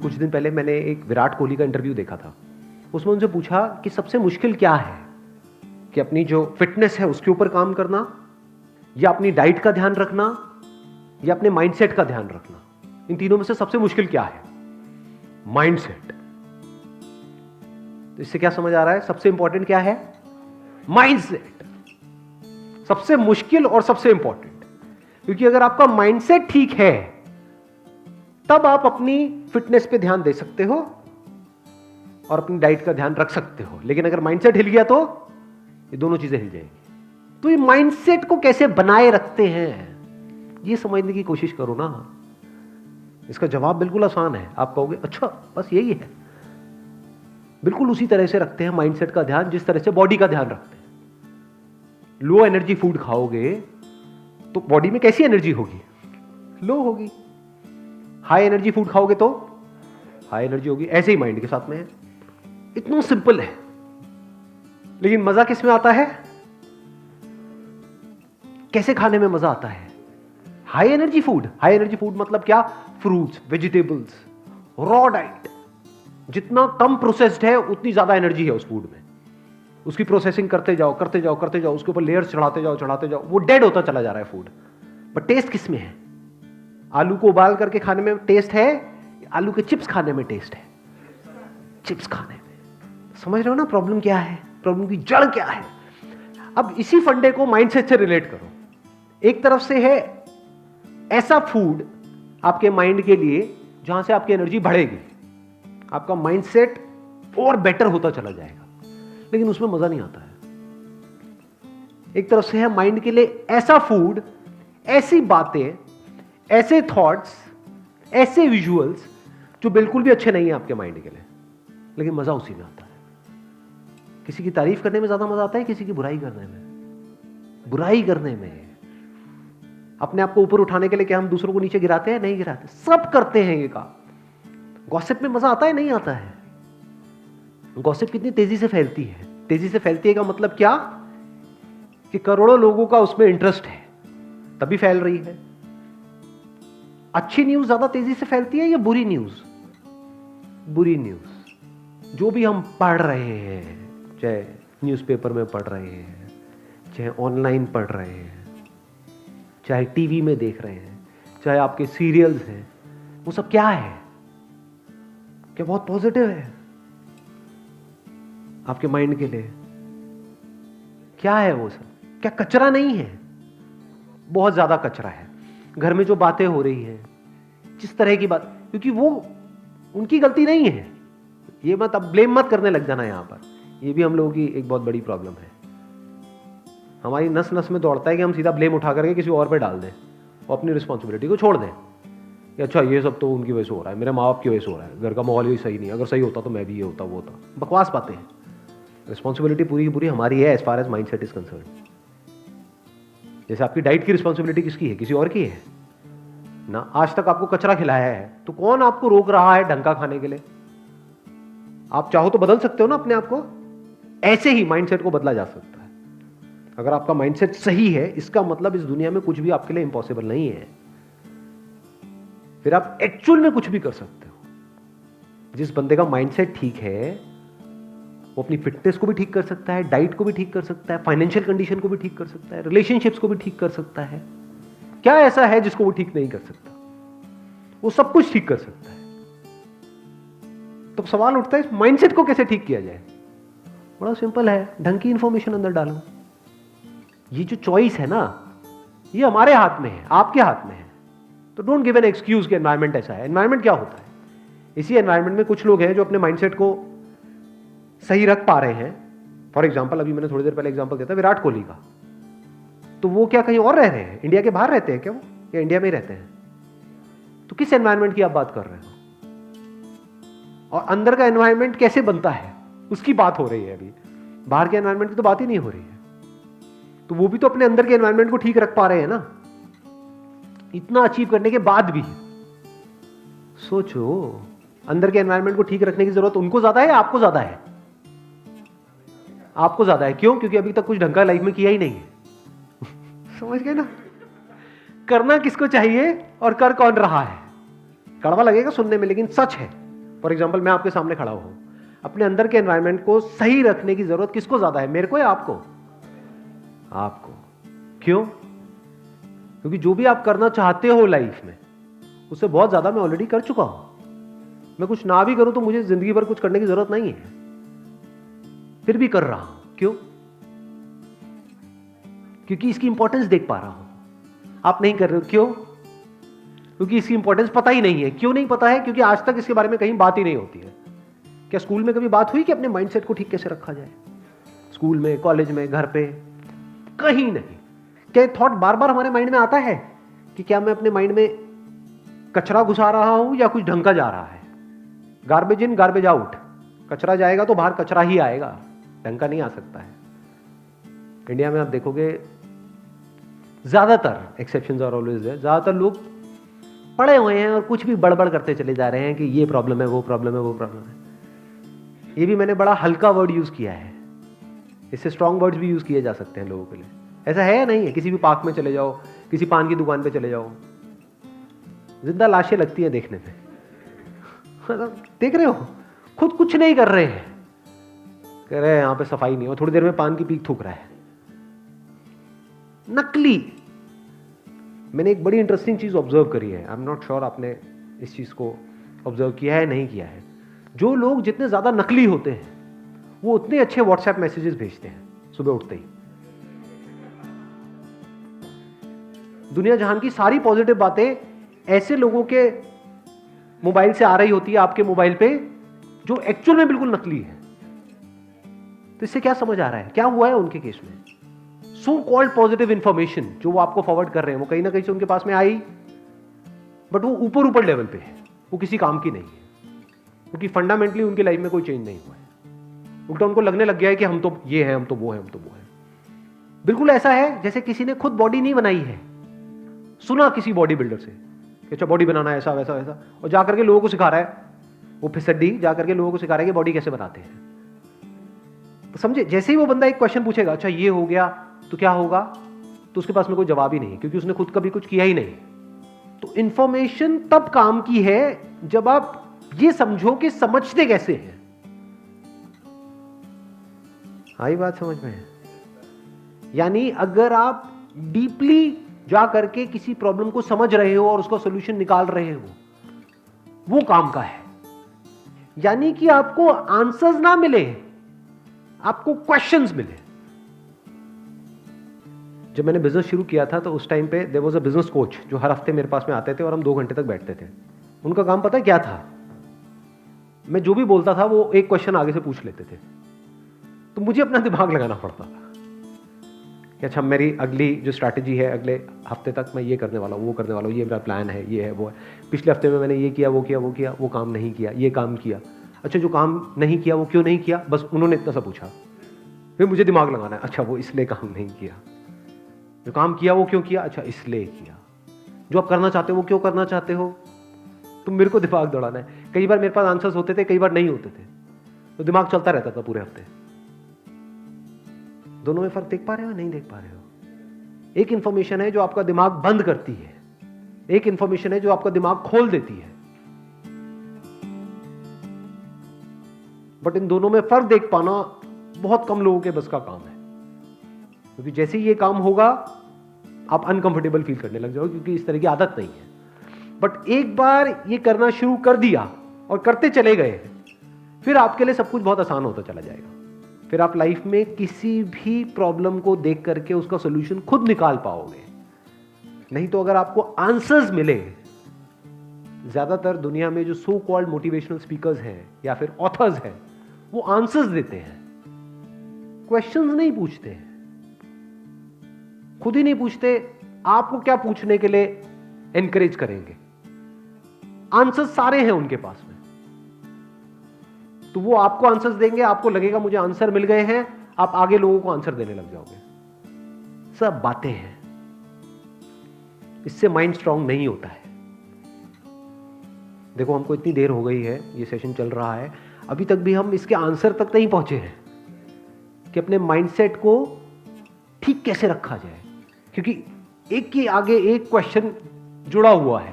कुछ दिन पहले मैंने एक विराट कोहली का इंटरव्यू देखा था। उसमें उनसे पूछा कि सबसे मुश्किल क्या है, कि अपनी जो फिटनेस है उसके ऊपर काम करना, या अपनी डाइट का ध्यान रखना, या अपने माइंडसेट का ध्यान रखना। इन तीनों में से सबसे मुश्किल क्या है? माइंडसेट। तो इससे क्या समझ आ रहा है? सबसे इंपॉर्टेंट क्या है? माइंडसेट। सबसे मुश्किल और सबसे इंपॉर्टेंट, क्योंकि अगर आपका माइंडसेट ठीक है तब आप अपनी फिटनेस पे ध्यान दे सकते हो और अपनी डाइट का ध्यान रख सकते हो। लेकिन अगर माइंडसेट हिल गया तो ये दोनों चीजें हिल जाएंगी। तो ये माइंडसेट को कैसे बनाए रखते हैं, ये समझने की कोशिश करो ना। इसका जवाब बिल्कुल आसान है। आप कहोगे अच्छा बस यही है। बिल्कुल उसी तरह से रखते हैं माइंडसेट का ध्यान जिस तरह से बॉडी का ध्यान रखते हैं। लो एनर्जी फूड खाओगे तो बॉडी में कैसी एनर्जी होगी? लो होगी। हाई एनर्जी फूड खाओगे तो हाई एनर्जी होगी। ऐसे ही माइंड के साथ में है। इतना सिंपल है। लेकिन मजा किस में आता है? कैसे खाने में मजा आता है? High energy food. High energy food मतलब क्या? Fruits, vegetables, raw diet. जितना कम प्रोसेस्ड है उतनी ज्यादा एनर्जी है उस फूड में। उसकी प्रोसेसिंग करते जाओ करते जाओ करते जाओ, उसके ऊपर लेयर्स चढ़ाते जाओ, वो डेड होता चला जा रहा है फूड। बट टेस्ट किस में है? आलू को उबाल करके खाने में टेस्ट है, आलू के चिप्स खाने में टेस्ट है? चिप्स खाने में। समझ रहे हो ना प्रॉब्लम क्या है? प्रॉब्लम की जड़ क्या है? अब इसी फंडे को माइंडसेट से रिलेट करो। एक तरफ से है ऐसा फूड आपके माइंड के लिए जहां से आपकी एनर्जी बढ़ेगी, आपका माइंडसेट और बेटर होता चला जाएगा, लेकिन उसमें मजा नहीं आता है। एक तरफ से है माइंड के लिए ऐसा फूड, ऐसी बातें, ऐसे थॉट्स, ऐसे विजुअल्स जो बिल्कुल भी अच्छे नहीं है आपके माइंड के लिए, लेकिन मजा उसी में आता है। किसी की तारीफ करने में ज्यादा मजा आता है, किसी की बुराई करने में? बुराई करने में। अपने आप को ऊपर उठाने के लिए क्या हम दूसरों को नीचे गिराते हैं? नहीं गिराते। सब करते हैं ये काम। गॉसिप में मजा आता है? नहीं आता है। गॉसिप कितनी तेजी से फैलती है? तेजी से फैलती है का मतलब क्या? कि करोड़ों लोगों का उसमें इंटरेस्ट है, तभी फैल रही है। अच्छी न्यूज ज्यादा तेजी से फैलती है या बुरी न्यूज? बुरी न्यूज। जो भी हम पढ़ रहे हैं, चाहे न्यूज़पेपर में पढ़ रहे हैं, चाहे ऑनलाइन पढ़ रहे हैं, चाहे टीवी में देख रहे हैं, चाहे आपके सीरियल्स हैं, वो सब क्या है? क्या बहुत पॉजिटिव है आपके माइंड के लिए? क्या है वो सब? क्या कचरा नहीं है? बहुत ज्यादा कचरा है। घर में जो बातें हो रही हैं, जिस तरह की बात, क्योंकि वो उनकी गलती नहीं है। ये मत अब ब्लेम मत करने लग जाना यहां पर। ये भी हम लोगों की एक बहुत बड़ी प्रॉब्लम है। हमारी नस नस में दौड़ता है कि हम सीधा ब्लेम उठा करके किसी और पे डाल दें और अपनी रिस्पॉन्सिबिलिटी को छोड़ दें कि अच्छा ये सब तो उनकी वजह से हो रहा है, मेरे माँ बाप की वजह से हो रहा है, घर का माहौल ही सही नहीं है, अगर सही होता तो मैं भी ये होता वो होता। बकवास बातें हैं। रिस्पॉन्सिबिलिटी पूरी की पूरी हमारी है as far as mindset is concern. जैसे आपकी डाइट की रिस्पॉन्सिबिलिटी किसकी है? किसी और की है ना। आज तक आपको कचरा खिलाया है तो कौन आपको रोक रहा है ढंग का खाने के लिए? आप चाहो तो बदल सकते हो ना अपने आप को। ऐसे ही माइंडसेट को बदला जा सकता है। अगर आपका माइंडसेट सही है, इसका मतलब इस दुनिया में कुछ भी आपके लिए इंपॉसिबल नहीं है। फिर आप एक्चुअल में कुछ भी कर सकते हो। जिस बंदे का माइंडसेट ठीक है वो अपनी फिटनेस को भी ठीक कर सकता है, डाइट को भी ठीक कर सकता है, फाइनेंशियल कंडीशन को भी ठीक कर सकता है, रिलेशनशिप्स को भी ठीक कर सकता है। क्या ऐसा है जिसको वो ठीक नहीं कर सकता? वो सब कुछ ठीक कर सकता है। तो सवाल उठता है माइंडसेट को कैसे ठीक किया जाए? बड़ा सिंपल है, ढंग की इंफॉर्मेशन अंदर डालो। ये जो चॉइस है ना, ये हमारे हाथ में है, आपके हाथ में है। तो डोंट गिव एन एक्सक्यूज कि एनवायरमेंट ऐसा है। एनवायरमेंट क्या होता है? इसी एनवायरमेंट में कुछ लोग हैं जो अपने माइंडसेट को सही रख पा रहे हैं। फॉर एग्जाम्पल, अभी मैंने थोड़ी देर पहले एग्जाम्पल दिया था विराट कोहली का। तो वो क्या कहीं और रह रहे हैं? इंडिया के बाहर रहते हैं क्या वो, या इंडिया में ही रहते हैं? तो किस एनवायरमेंट की आप बात कर रहे हो? और अंदर का एनवायरमेंट कैसे बनता है उसकी बात हो रही है अभी। बाहर के एनवायरमेंट की तो बात ही नहीं हो रही है। तो वो भी तो अपने अंदर के एनवायरमेंट को ठीक रख पा रहे हैं ना। इतना अचीव करने के बाद भी सोचो, अंदर के एनवायरमेंट को ठीक रखने की जरूरत उनको ज्यादा है या आपको ज्यादा है? आपको ज्यादा है। क्यों? क्योंकि अभी तक कुछ ढंग का लाइफ में किया ही नहीं है। समझ गए ना? करना किसको चाहिए और कर कौन रहा है। कड़वा लगेगा सुनने में, लेकिन सच है। फॉर एग्जाम्पल, मैं आपके सामने खड़ा हूं, अपने अंदर के एनवायरनमेंट को सही रखने की जरूरत किसको ज्यादा है, मेरे को या आपको? आपको। क्यों? क्योंकि जो भी आप करना चाहते हो लाइफ में, उससे बहुत ज्यादा मैं ऑलरेडी कर चुका हूं। मैं कुछ ना भी करूं तो मुझे जिंदगी भर कुछ करने की जरूरत नहीं है, फिर भी कर रहा हूं। क्यों? क्योंकि इसकी इंपॉर्टेंस देख पा रहा हूं। आप नहीं कर रहे हो, क्यों? क्योंकि इसकी इंपॉर्टेंस पता ही नहीं है। क्यों नहीं पता है? क्योंकि आज तक इसके बारे में कहीं बात ही नहीं होती है। क्या स्कूल में कभी बात हुई कि अपने माइंडसेट को ठीक कैसे रखा जाए? स्कूल में, कॉलेज में, घर पे, कहीं नहीं। क्या थॉट बार बार हमारे माइंड में आता है कि क्या मैं अपने माइंड में कचरा घुसा रहा हूं या कुछ ढंग का जा रहा है? Garbage in garbage out. कचरा जाएगा तो बाहर कचरा ही आएगा, ढंग का नहीं आ सकता है। इंडिया में आप देखोगे ज्यादातर, एक्सेप्शंस आर ऑलवेज देयर, ज्यादातर लोग पढ़े हुए हैं और कुछ भी बड़बड़ करते चले जा रहे हैं कि ये प्रॉब्लम है, वो प्रॉब्लम है, वो प्रॉब्लम है। ये भी मैंने बड़ा हल्का वर्ड यूज किया है, इससे स्ट्रॉन्ग वर्ड्स भी यूज किए जा सकते हैं लोगों के लिए। ऐसा है या नहीं है? किसी भी पार्क में चले जाओ, किसी पान की दुकान पे चले जाओ, जिंदा लाशें लगती हैं देखने में। देख रहे हो, खुद कुछ नहीं कर रहे हैं, कह रहे हैं यहां पे सफाई नहीं हो, थोड़ी देर में पान की पीक थूक रहा है। नकली। मैंने एक बड़ी इंटरेस्टिंग चीज ऑब्जर्व करी है, आई एम नॉट श्योर आपने इस चीज को ऑब्जर्व किया है नहीं किया है। जो लोग जितने ज्यादा नकली होते हैं वो उतने अच्छे व्हाट्सएप मैसेजेस भेजते हैं सुबह उठते ही। दुनिया जहान की सारी पॉजिटिव बातें ऐसे लोगों के मोबाइल से आ रही होती है आपके मोबाइल पे, जो एक्चुअल में बिल्कुल नकली है। तो इससे क्या समझ आ रहा है, क्या हुआ है उनके केस में? सो कॉल्ड पॉजिटिव इंफॉर्मेशन जो वो आपको फॉरवर्ड कर रहे हैं, वो कहीं ना कहीं से उनके पास में आई, बट वो ऊपर ऊपर लेवल पे है, वो किसी काम की नहीं है, क्योंकि फंडामेंटली उनकी लाइफ में कोई चेंज नहीं हुआ है। उल्टा उनको लगने लग गया है कि हम तो ये हैं, हम तो वो हैं, हम तो वो हैं। बिल्कुल ऐसा है जैसे किसी ने खुद बॉडी नहीं बनाई है, सुना किसी बॉडी बिल्डर से कि अच्छा बॉडी बनाना है, ऐसा वैसा वैसा, और जाकर के लोगों को सिखा रहा है, वो फिसड्डी जाकर के लोगों को सिखा रहा है कि बॉडी कैसे बनाते हैं। तो समझे, जैसे ही वो बंदा एक क्वेश्चन पूछेगा, अच्छा ये हो गया तो क्या होगा, तो उसके पास में कोई जवाब ही नहीं, क्योंकि उसने खुद कभी कुछ किया ही नहीं। तो इंफॉर्मेशन तब काम की है जब आप ये समझो कि समझते कैसे हैं। आई बात समझ में है? यानी अगर आप डीपली जा करके किसी प्रॉब्लम को समझ रहे हो और उसका सॉल्यूशन निकाल रहे हो, वो काम का है। यानी कि आपको आंसर्स ना मिले, आपको क्वेश्चंस मिले। जब मैंने बिजनेस शुरू किया था तो उस टाइम पे there was a business coach जो हर हफ्ते मेरे पास में आते थे और हम 2 घंटे तक बैठते थे। उनका काम पता है क्या था? मैं जो भी बोलता था वो एक क्वेश्चन आगे से पूछ लेते थे, तो मुझे अपना दिमाग लगाना पड़ता था कि अच्छा मेरी अगली जो स्ट्रैटेजी है, अगले हफ्ते तक मैं ये करने वाला हूँ, वो करने वाला हूँ, ये मेरा प्लान है, ये है, वो है। पिछले हफ्ते में मैंने ये किया, वो किया, वो किया, वो काम नहीं किया, ये काम किया। अच्छा जो काम नहीं किया वो क्यों नहीं किया? बस उन्होंने इतना सा पूछा, फिर मुझे दिमाग लगाना है, अच्छा वो इसलिए काम नहीं किया। जो काम किया वो क्यों किया? अच्छा इसलिए किया। जो आप करना चाहते हो वो क्यों करना चाहते हो? तुम मेरे को दिमाग दौड़ाना है। कई बार मेरे पास आंसर्स होते थे, कई बार नहीं होते थे, तो दिमाग चलता रहता था पूरे हफ्ते। दोनों में फर्क देख पा रहे हो, नहीं देख पा रहे हो? एक इंफॉर्मेशन है जो आपका दिमाग बंद करती है, एक इंफॉर्मेशन है जो आपका दिमाग खोल देती है। बट इन दोनों में फर्क देख पाना बहुत कम लोगों के बस का काम है, क्योंकि जैसे ही ये काम होगा आप अनकंफर्टेबल फील करने लग जाओगे, क्योंकि इस तरह की आदत नहीं है। बट एक बार ये करना शुरू कर दिया और करते चले गए, फिर आपके लिए सब कुछ बहुत आसान होता चला जाएगा। फिर आप लाइफ में किसी भी प्रॉब्लम को देख करके उसका सॉल्यूशन खुद निकाल पाओगे। नहीं तो अगर आपको आंसर्स मिले, ज्यादातर दुनिया में जो सो कॉल्ड मोटिवेशनल स्पीकर्स हैं या फिर ऑथर्स हैं, वो आंसर्स देते हैं, क्वेश्चंस नहीं पूछते, खुद ही नहीं पूछते आपको क्या पूछने के लिए एनकरेज करेंगे। आंसर्स सारे हैं उनके पास में, तो वो आपको आंसर्स देंगे, आपको लगेगा मुझे आंसर मिल गए हैं, आप आगे लोगों को आंसर देने लग जाओगे। सब बातें हैं, इससे माइंड स्ट्रांग नहीं होता है। देखो हमको इतनी देर हो गई है, ये सेशन चल रहा है, अभी तक भी हम इसके आंसर तक नहीं पहुंचे हैं कि अपने माइंडसेट को ठीक कैसे रखा जाए। क्योंकि एक के आगे एक क्वेश्चन जुड़ा हुआ है,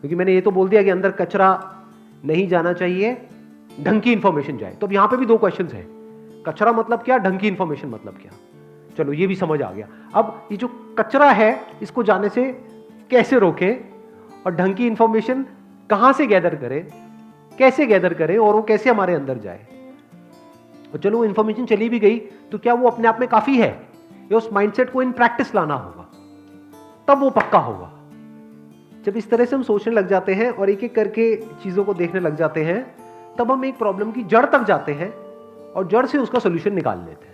क्योंकि मैंने ये तो बोल दिया कि अंदर कचरा नहीं जाना चाहिए, ढंग की इंफॉर्मेशन जाए। तो अब यहां पे भी दो क्वेश्चंस हैं, कचरा मतलब क्या, ढंग की इंफॉर्मेशन मतलब क्या। चलो ये भी समझ आ गया। अब ये जो कचरा है इसको जाने से कैसे रोकें, और ढंग की इंफॉर्मेशन कहां से गैदर करें, कैसे गैदर करें, और वो कैसे हमारे अंदर जाए। और चलो वो इंफॉर्मेशन चली भी गई तो क्या वो अपने आप में काफी है, या उस माइंडसेट को इन प्रैक्टिस लाना होगा, तब वो पक्का होगा। जब इस तरह से हम सोचने लग जाते हैं और एक एक करके चीजों को देखने लग जाते हैं, तब हम एक प्रॉब्लम की जड़ तक जाते हैं और जड़ से उसका सोल्यूशन निकाल लेते हैं।